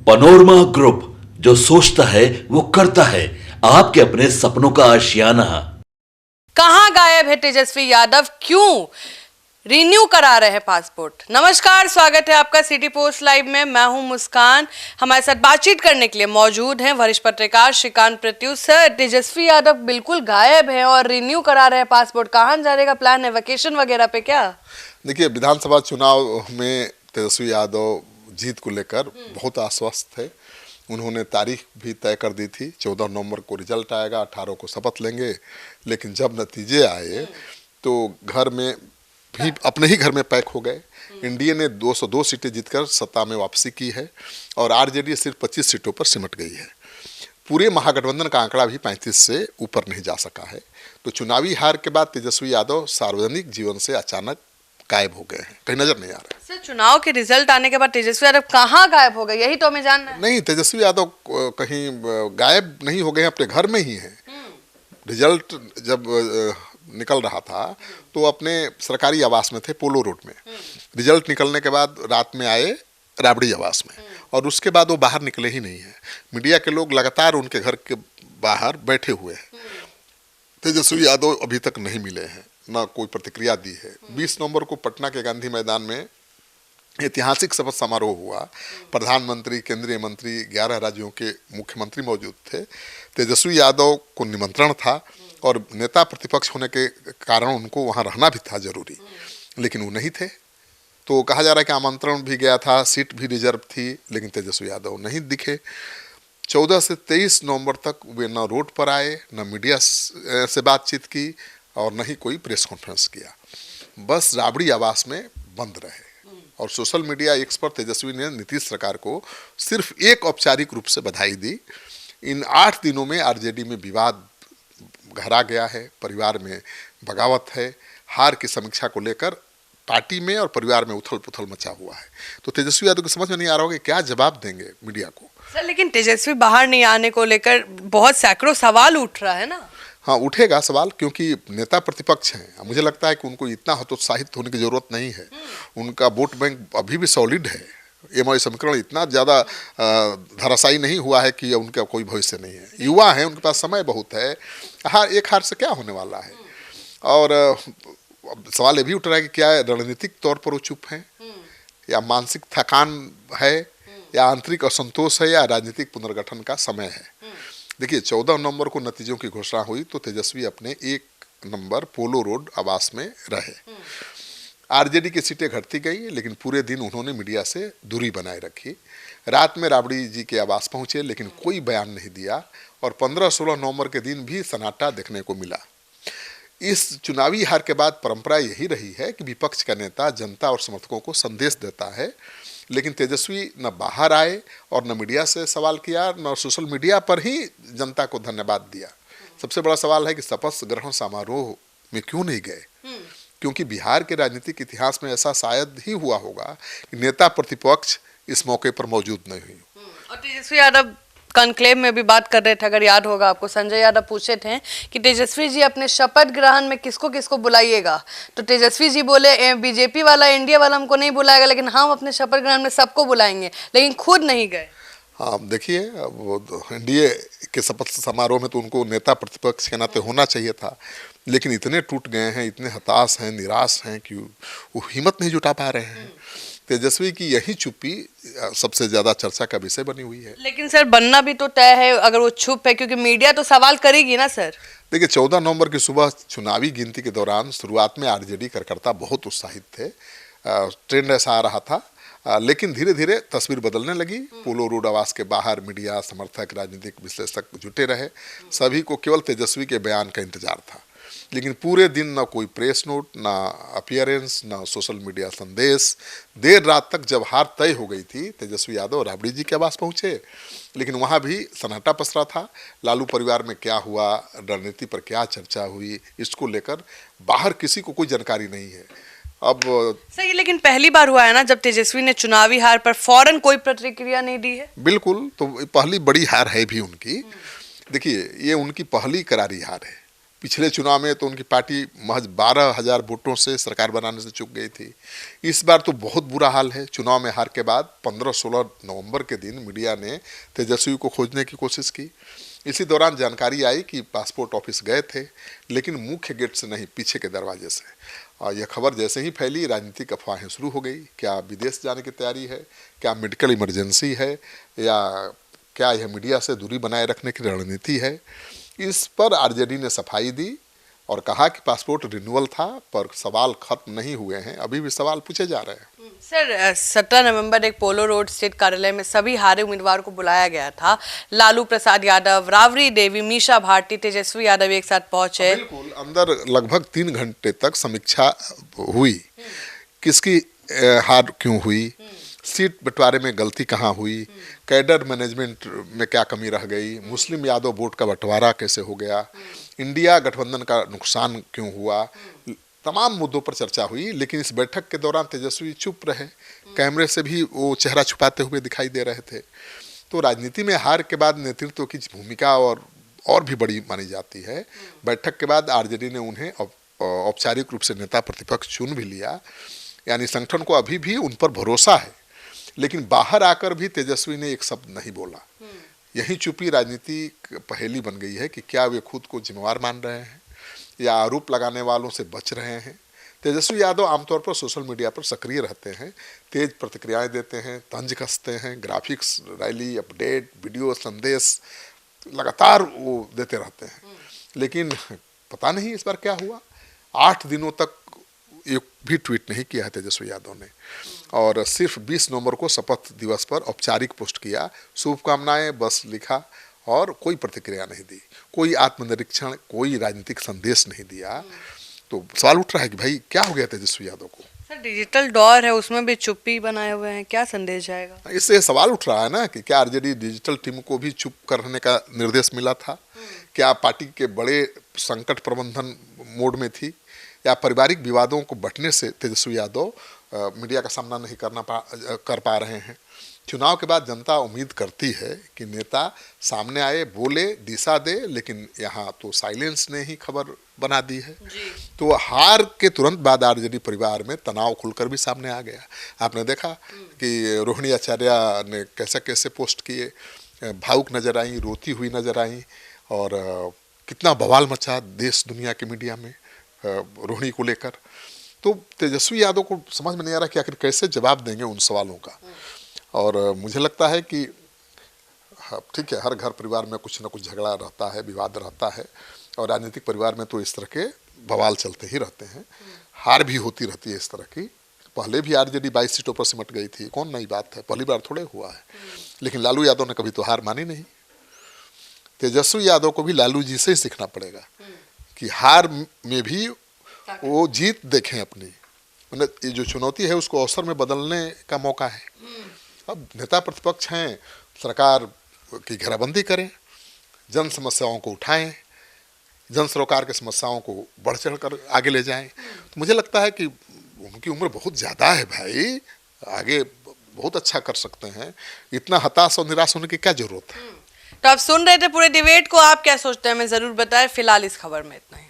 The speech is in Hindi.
पनोरमा ग्रुप, जो सोचता है वो करता है। आपके अपने सपनों का आशियाना। कहां गायब है तेजस्वी यादव, क्यों रिन्यू करा रहे हैं पासपोर्ट? नमस्कार, स्वागत है आपका सिटी पोस्ट लाइव में। मैं हूं मुस्कान। हमारे साथ बातचीत करने के लिए मौजूद हैं वरिष्ठ पत्रकार श्रीकांत प्रत्युष सर। तेजस्वी यादव बिल्कुल गायब है और रिन्यू करा रहे हैं पासपोर्ट। कहां जाने का प्लान है, वेकेशन वगैरह पे क्या? देखिए, विधानसभा चुनाव में तेजस्वी यादव जीत को लेकर बहुत आश्वस्त थे। उन्होंने तारीख भी तय कर दी थी, 14 नवंबर को रिजल्ट आएगा, 18 को शपथ लेंगे। लेकिन जब नतीजे आए तो घर में भी, अपने ही घर में पैक हो गए। एनडीए ने 202 सीटें जीतकर सत्ता में वापसी की है और आरजेडी सिर्फ 25 सीटों पर सिमट गई है। पूरे महागठबंधन का आंकड़ा भी 35 से ऊपर नहीं जा सका है। तो चुनावी हार के बाद तेजस्वी यादव सार्वजनिक जीवन से अचानक गायब हो गए हैं, कहीं नजर नहीं आ रहे। सर, चुनाव के रिजल्ट आने के बाद तेजस्वी यादव कहां गायब हो गए, यही तो हमें जानना है। नहीं, तेजस्वी यादव कहीं गायब नहीं हो गए हैं, अपने घर में ही हैं। रिजल्ट जब निकल रहा था तो अपने सरकारी आवास में थे, पोलो रोड में। रिजल्ट निकलने के बाद रात में आए राबड़ी आवास में, और उसके बाद वो बाहर निकले ही नहीं है। मीडिया के लोग लगातार उनके घर के बाहर बैठे हुए हैं। तेजस्वी यादव अभी तक नहीं मिले हैं, ना कोई प्रतिक्रिया दी है। 20 नवंबर को पटना के गांधी मैदान में ऐतिहासिक शपथ समारोह हुआ। प्रधानमंत्री, केंद्रीय मंत्री, 11 राज्यों के मुख्यमंत्री मौजूद थे। तेजस्वी यादव को निमंत्रण था और नेता प्रतिपक्ष होने के कारण उनको वहां रहना भी था जरूरी, लेकिन वो नहीं थे। तो कहा जा रहा है कि आमंत्रण भी गया था, सीट भी रिजर्व थी, लेकिन तेजस्वी यादव नहीं दिखे। 14 से 23 नवंबर तक वे न रोड पर आए, न मीडिया से बातचीत की और न ही कोई प्रेस कॉन्फ्रेंस किया। बस राबड़ी आवास में बंद रहे। और सोशल मीडिया एक्स पर तेजस्वी ने नीतीश सरकार को सिर्फ एक औपचारिक रूप से बधाई दी। इन 8 दिनों में आरजेडी में विवाद गहरा गया है, परिवार में बगावत है। हार की समीक्षा को लेकर पार्टी में और परिवार में उथल पुथल मचा हुआ है। तो तेजस्वी यादव को समझ में नहीं आ रहा होगा क्या जवाब देंगे मीडिया को। सर, लेकिन तेजस्वी बाहर नहीं आने को लेकर बहुत सैकड़ों सवाल उठ रहा है ना। हाँ, उठेगा सवाल, क्योंकि नेता प्रतिपक्ष हैं। मुझे लगता है कि उनको इतना हतोत्साहित होने की जरूरत नहीं है। उनका वोट बैंक अभी भी सॉलिड है। एमआई समीकरण इतना ज़्यादा धराशायी नहीं हुआ है कि उनका कोई भविष्य नहीं है। युवा हैं, उनके पास समय बहुत है। एक हार से क्या होने वाला है। और सवाल ये भी उठ रहा है कि क्या रणनीतिक तौर पर वो चुप हैं, या मानसिक थकान है, या आंतरिक असंतोष है, या राजनीतिक पुनर्गठन का समय है। देखिए, 14 नवंबर को नतीजों की घोषणा हुई तो तेजस्वी अपने 1 नंबर पोलो रोड आवास में रहे। आरजेडी की सीटें घटती गई, लेकिन पूरे दिन उन्होंने मीडिया से दूरी बनाए रखी। रात में राबड़ी जी के आवास पहुंचे, लेकिन कोई बयान नहीं दिया। और 15-16 नवंबर के दिन भी सन्नाटा देखने को मिला। इस चुनावी हार के बाद परंपरा यही रही है कि विपक्ष का नेता जनता और समर्थकों को संदेश देता है, लेकिन तेजस्वी न बाहर आए और न मीडिया से सवाल किया, न सोशल मीडिया पर ही जनता को धन्यवाद दिया। सबसे बड़ा सवाल है कि शपथ ग्रहण समारोह में क्यों नहीं गए, क्योंकि बिहार के राजनीतिक इतिहास में ऐसा शायद ही हुआ होगा कि नेता प्रतिपक्ष इस मौके पर मौजूद नहीं हुई। और तेजस्वी यादव कॉन्क्लेव में भी बात कर रहे थे, अगर याद होगा आपको, संजय यादव पूछे थे कि तेजस्वी जी अपने शपथ ग्रहण में किसको किसको बुलाइएगा, तो तेजस्वी जी बोले बीजेपी वाला, एनडीए वाला हमको नहीं बुलाएगा, लेकिन हम अपने शपथ ग्रहण में सबको बुलाएंगे, लेकिन खुद नहीं गए। हाँ, देखिए, वो एनडीए के शपथ समारोह में तो उनको नेता प्रतिपक्ष के नाते होना चाहिए था, लेकिन इतने टूट गए हैं, इतने हताश हैं, निराश हैं कि वो हिम्मत नहीं जुटा पा रहे हैं। तेजस्वी की यही चुप्पी सबसे ज्यादा चर्चा का विषय बनी हुई है। लेकिन सर, बनना भी तो तय है अगर वो चुप है, क्योंकि मीडिया तो सवाल करेगी ना सर। देखिए, 14 नवंबर की सुबह चुनावी गिनती के दौरान शुरुआत में आरजेडी कार्यकर्ता बहुत उत्साहित थे। ट्रेंड ऐसा आ रहा था, लेकिन धीरे धीरे तस्वीर बदलने लगी। पोलो रोड आवास के बाहर मीडिया, समर्थक, राजनीतिक विश्लेषक जुटे रहे। सभी को केवल तेजस्वी के बयान का इंतजार था, लेकिन पूरे दिन न कोई प्रेस नोट, न अपीयरेंस, न सोशल मीडिया संदेश। देर रात तक जब हार तय हो गई थी, तेजस्वी यादव राबड़ी जी के आवास पहुंचे, लेकिन वहां भी सन्नाटा पसरा था। लालू परिवार में क्या हुआ, रणनीति पर क्या चर्चा हुई, इसको लेकर बाहर किसी को कोई जानकारी नहीं है। अब सही, लेकिन पहली बार हुआ है ना जब तेजस्वी ने चुनावी हार पर फौरन कोई प्रतिक्रिया नहीं दी है। बिल्कुल, तो पहली बड़ी हार है भी उनकी। देखिए, ये उनकी पहली करारी हार है। पिछले चुनाव में तो उनकी पार्टी महज 12,000 वोटों से सरकार बनाने से चूक गई थी। इस बार तो बहुत बुरा हाल है। चुनाव में हार के बाद 15-16 नवंबर के दिन मीडिया ने तेजस्वी को खोजने की कोशिश की। इसी दौरान जानकारी आई कि पासपोर्ट ऑफिस गए थे, लेकिन मुख्य गेट से नहीं, पीछे के दरवाजे से। और यह खबर जैसे ही फैली, राजनीतिक अफवाहें शुरू हो गई। क्या विदेश जाने की तैयारी है, क्या मेडिकल इमरजेंसी है, या क्या यह मीडिया से दूरी बनाए रखने की रणनीति है। इस पर आरजेडी ने सफाई दी और कहा कि पासपोर्ट रिन्यूअल था, पर सवाल खत्म नहीं हुए हैं, अभी भी सवाल पूछे जा रहे हैं। सर, 17 नवंबर एक पोलो रोड स्थित कार्यालय में सभी हारे उम्मीदवार को बुलाया गया था। लालू प्रसाद यादव, राबड़ी देवी, मीशा भारती, तेजस्वी यादव एक साथ पहुंचे। बिल्कुल, अंदर लगभग 3 घंटे तक समीक्षा हुई, किसकी हार क्यों हुई, सीट बंटवारे में गलती कहाँ हुई, कैडर मैनेजमेंट में क्या कमी रह गई, मुस्लिम यादव वोट का बंटवारा कैसे हो गया, इंडिया गठबंधन का नुकसान क्यों हुआ, तमाम मुद्दों पर चर्चा हुई। लेकिन इस बैठक के दौरान तेजस्वी चुप रहे, कैमरे से भी वो चेहरा छुपाते हुए दिखाई दे रहे थे। तो राजनीति में हार के बाद नेतृत्व की भूमिका और भी बड़ी मानी जाती है। बैठक के बाद आरजेडी ने उन्हें औपचारिक रूप से नेता प्रतिपक्ष चुन भी लिया, यानी संगठन को अभी भी उन पर भरोसा है। लेकिन बाहर आकर भी तेजस्वी ने एक शब्द नहीं बोला। यही चुप्पी राजनीति पहेली बन गई है कि क्या वे खुद को जिम्मेवार मान रहे हैं या आरोप लगाने वालों से बच रहे हैं। तेजस्वी यादव आमतौर पर सोशल मीडिया पर सक्रिय रहते हैं, तेज प्रतिक्रियाएं देते हैं, तंज कसते हैं, ग्राफिक्स, रैली, अपडेट, वीडियो, संदेश लगातार वो देते रहते हैं। लेकिन पता नहीं इस बार क्या हुआ, 8 दिनों तक एक भी ट्वीट नहीं किया है तेजस्वी यादव ने, और सिर्फ 20 नवंबर को शपथ दिवस पर औपचारिक पोस्ट किया, शुभकामनाएं बस लिखा, और कोई प्रतिक्रिया नहीं दी, कोई आत्मनिरीक्षण, कोई राजनीतिक संदेश नहीं दिया। तो सवाल उठ रहा है कि भाई क्या हो गया तेजस्वी यादव को। सर, डिजिटल दौर है, उसमें भी चुप्पी बनाए हुए हैं, क्या संदेश जाएगा। इससे सवाल उठ रहा है ना कि क्या आरजेडी डिजिटल टीम को भी चुप करने का निर्देश मिला था, क्या पार्टी के बड़े संकट प्रबंधन मोड में थी, या पारिवारिक विवादों को बंटने से तेजस्वी यादव मीडिया का सामना नहीं कर पा रहे हैं। चुनाव के बाद जनता उम्मीद करती है कि नेता सामने आए, बोले, दिशा दे, लेकिन यहाँ तो साइलेंस ने ही खबर बना दी है। तो हार के तुरंत बाद आरजेडी परिवार में तनाव खुलकर भी सामने आ गया। आपने देखा कि रोहिणी आचार्य ने कैसे कैसे पोस्ट किए, भावुक नजर आई, रोती हुई नजर आई, और कितना बवाल मचा देश दुनिया के मीडिया में रोहिणी को लेकर। तो तेजस्वी यादव को समझ में नहीं आ रहा कि आखिर कैसे जवाब देंगे उन सवालों का। और मुझे लगता है कि ठीक है, हर घर परिवार में कुछ ना कुछ झगड़ा रहता है, विवाद रहता है, और राजनीतिक परिवार में तो इस तरह के बवाल चलते ही रहते हैं, हार भी होती रहती है इस तरह की। पहले भी आरजेडी 22 सीटों पर सिमट गई थी, कौन नई बात है, पहली बार थोड़े हुआ है। लेकिन लालू यादव ने कभी तो हार मानी नहीं। तेजस्वी यादव को भी लालू जी से ही सीखना पड़ेगा कि हार में भी वो जीत देखें अपनी, मतलब ये जो चुनौती है उसको अवसर में बदलने का मौका है। अब नेता प्रतिपक्ष हैं, सरकार की घेराबंदी करें, जन समस्याओं को उठाएं, जन सरोकार की समस्याओं को बढ़ चढ़ कर आगे ले जाएं। तो मुझे लगता है कि उनकी उम्र बहुत ज़्यादा है भाई, आगे बहुत अच्छा कर सकते हैं, इतना हताश और निराश होने की क्या जरूरत है। तो आप सुन रहे थे पूरे डिबेट को, आप क्या सोचते हैं हमें जरूर बताएं। फिलहाल इस खबर में इतना ही।